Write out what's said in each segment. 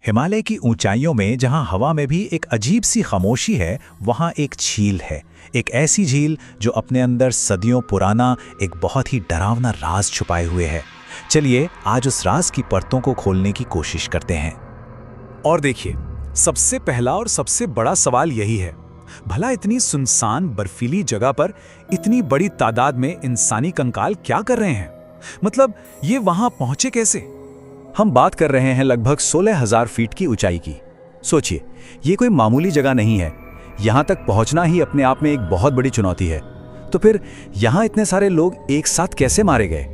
हिमालय की ऊंचाइयों में जहां हवा में भी एक अजीब सी खामोशी है, वहां एक झील है। एक ऐसी झील जो अपने अंदर सदियों पुराना एक बहुत ही डरावना राज छुपाए हुए है। चलिए आज उस राज की परतों को खोलने की कोशिश करते हैं। और देखिए, सबसे पहला और सबसे बड़ा सवाल यही है, भला इतनी सुनसान बर्फीली जगह पर इतनी बड़ी तादाद में इंसानी कंकाल क्या कर रहे हैं? मतलब ये वहां पहुंचे कैसे? हम बात कर रहे हैं लगभग 16,000 फीट की ऊंचाई की। सोचिए, ये कोई मामूली जगह नहीं है। यहाँ तक पहुँचना ही अपने आप में एक बहुत बड़ी चुनौती है। तो फिर यहाँ इतने सारे लोग एक साथ कैसे मारे गए?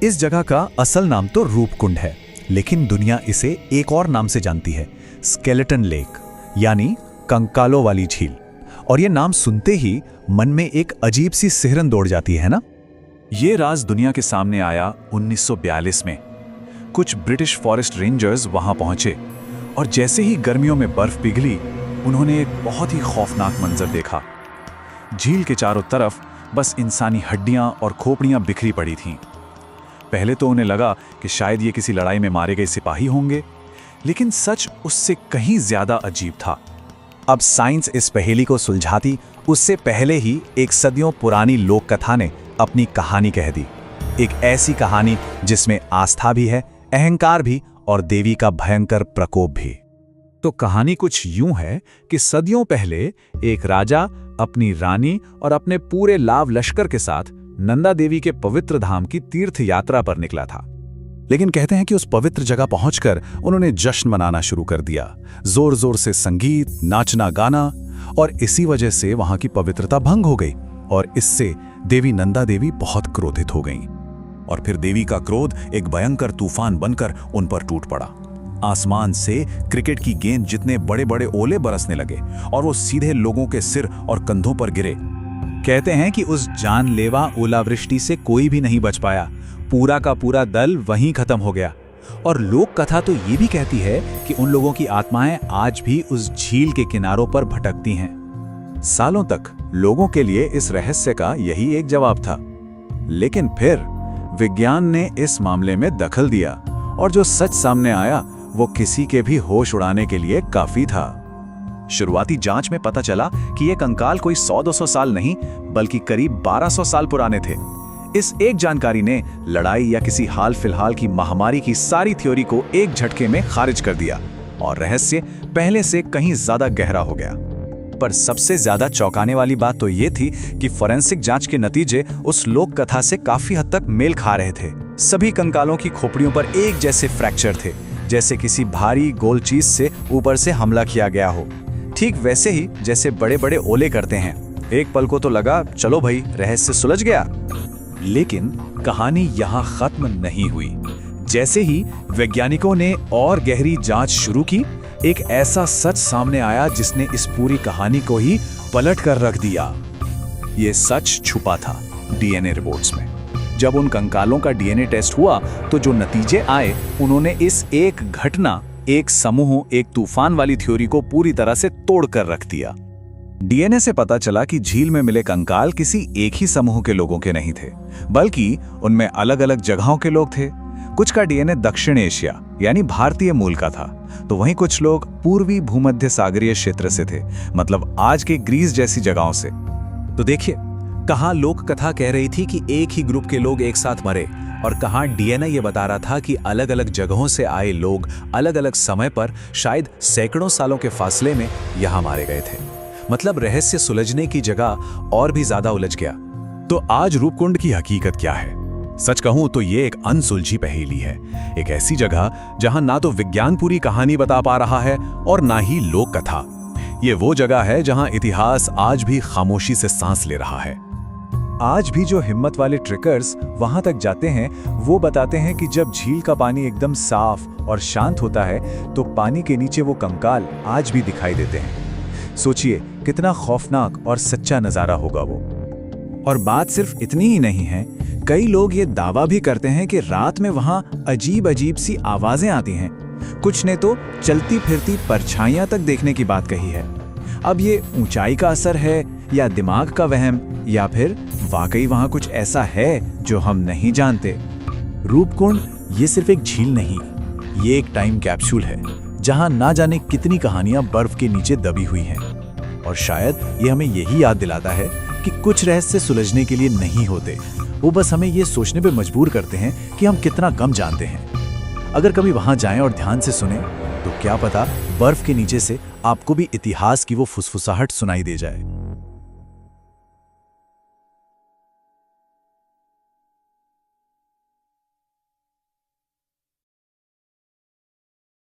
इस जगह का असल नाम तो रूपकुंड है, लेकिन दुनिया इसे एक और नाम से जानती है, स्केलेटन लेक, यानी कंकालों वाली झील। और ये नाम सुनते ही मन में एक अजीब सी सिहरन दौड़ जाती है ना। ये राज दुनिया के सामने आया 1942 में। कुछ ब्रिटिश फॉरेस्ट रेंजर्स वहां पहुंचे और जैसे ही गर्मियों में बर्फ पिघली, उन्होंने एक बहुत ही खौफनाक मंजर देखा। झील के चारों तरफ बस इंसानी हड्डियां और खोपड़ियां बिखरी पड़ी थीं। पहले तो उन्हें लगा कि शायद ये किसी लड़ाई में मारे गए सिपाही होंगे, लेकिन सच उससे कहीं ज्यादा अजीब था। अब साइंस इस पहेली को सुलझाती उससे पहले ही एक सदियों पुरानी लोक कथा ने अपनी कहानी कह दी। एक ऐसी कहानी जिसमें आस्था भी है, अहंकार भी और देवी का भयंकर प्रकोप भी। तो कहानी कुछ यूं है कि सदियों पहले एक राजा अपनी रानी और अपने पूरे लाव लश्कर के साथ नंदा देवी के पवित्र धाम की तीर्थ यात्रा पर निकला था। लेकिन कहते हैं कि उस पवित्र जगह पहुंचकर उन्होंने जश्न मनाना शुरू कर दिया, जोर जोर से संगीत, नाचना गाना, और इसी वजह से वहां की पवित्रता भंग हो गई और इससे देवी नंदा देवी बहुत क्रोधित हो गईं। और फिर देवी का क्रोध एक भयंकर तूफान बनकर उन पर टूट पड़ा। आसमान से क्रिकेट की गेंद जितने बड़े बड़े ओले बरसने लगे और वो सीधे लोगों के सिर और कंधों पर गिरे। कहते हैं कि उस जानलेवा ओलावृष्टि से कोई भी नहीं बच पाया, पूरा का पूरा दल वहीं खत्म हो गया। और लोक कथा तो ये भी कहती है कि उन लोगों की आत्माएं आज भी उस झील के किनारों पर भटकती हैं। सालों तक लोगों के लिए इस रहस्य का यही एक जवाब था, लेकिन फिर विज्ञान ने इस मामले में दखल दिया और जो सच सामने आया वो किसी के भी होश उड़ाने के लिए काफी था। शुरुआती जांच में पता चला कि ये कंकाल कोई 100-200 साल नहीं बल्कि करीब 1200 साल पुराने थे। इस एक जानकारी ने लड़ाई या किसी हाल फिलहाल की महामारी की सारी थ्योरी को एक झटके में खारिज कर दिया और रहस्य पहले से कहीं ज्यादा गहरा हो गया। पर सबसे ज्यादा चौंकाने वाली बात तो ये थी कि फोरेंसिक जांच के नतीजे उस लोक कथा से काफी हद तक मेल खा रहे थे। सभी कंकालों की खोपड़ियों पर एक जैसे फ्रैक्चर थे, जैसे किसी भारी गोल चीज से ऊपर से हमला किया गया हो। ठीक वैसे ही जैसे बड़े बड़े ओले करते हैं। एक पल को तो लगा चलो भाई, रहस्य सुलझ गया। लेकिन कहानी यहाँ खत्म नहीं हुई। जैसे ही वैज्ञानिकों ने और गहरी जांच शुरू की, एक ऐसा सच सामने आया जिसने इस पूरी कहानी को ही पलट कर रख दिया। ये सच छुपा था डीएनए रिपोर्ट्स में। जब उन कंकालों का डीएनए टेस्ट हुआ तो जो नतीजे आए, उन्होंने इस एक घटना, एक समूह, एक तूफान वाली थ्योरी को पूरी तरह से तोड़ कर रख दिया। डीएनए से पता चला कि झील में मिले कंकाल किसी एक ही समूह के लोगों के नहीं थे, बल्कि उनमें अलग अलग जगहों के लोग थे। कुछ का डीएनए दक्षिण एशिया यानी भारतीय मूल का था, तो वहीं कुछ लोग पूर्वी भूमध्य सागरीय क्षेत्र से थे, मतलब आज के ग्रीस जैसी जगहों से। तो देखिए, कहाँ लोक कथा कह रही थी कि एक ही ग्रुप के लोग एक साथ मरे, और कहाँ डीएनए ये बता रहा था कि अलग अलग जगहों से आए लोग अलग अलग समय पर शायद सैकड़ों सालों के फासले में यहाँ मारे गए थे। मतलब रहस्य सुलझने की जगह और भी ज्यादा उलझ गया। तो आज रूपकुंड की हकीकत क्या है? सच कहूं तो ये एक अनसुलझी पहेली है। एक ऐसी जगह जहां ना तो विज्ञान पूरी कहानी बता पा रहा है और ना ही लोक कथा। ये वो जगह है जहां इतिहास आज भी खामोशी से सांस ले रहा है। आज भी जो हिम्मत वाले ट्रेकर्स वहां तक जाते हैं, वो बताते हैं कि जब झील का पानी एकदम साफ और शांत होता है तो पानी के नीचे वो कंकाल आज भी दिखाई देते हैं। सोचिए कितना खौफनाक और सच्चा नजारा होगा वो। और बात सिर्फ इतनी ही नहीं है, कई लोग ये दावा भी करते हैं कि रात में वहां अजीब अजीब सी आवाजें आती हैं। कुछ ने तो चलती फिरती परछाइयां तक देखने की बात कही है। अब ये ऊंचाई का असर है या दिमाग का वहम, या फिर वाकई वहां कुछ ऐसा है जो हम नहीं जानते। रूपकुंड ये सिर्फ एक झील नहीं, ये एक टाइम कैप्सूल है जहां ना जाने कितनी कहानियां बर्फ के नीचे दबी हुई हैं। और शायद ये हमें यही याद दिलाता है कि कुछ रहस्य सुलझने के लिए नहीं होते, वो बस हमें ये सोचने पे मजबूर करते हैं कि हम कितना कम जानते हैं। अगर कभी वहां जाएं और ध्यान से सुने तो क्या पता बर्फ के नीचे से आपको भी इतिहास की वो फुसफुसाहट सुनाई दे जाए।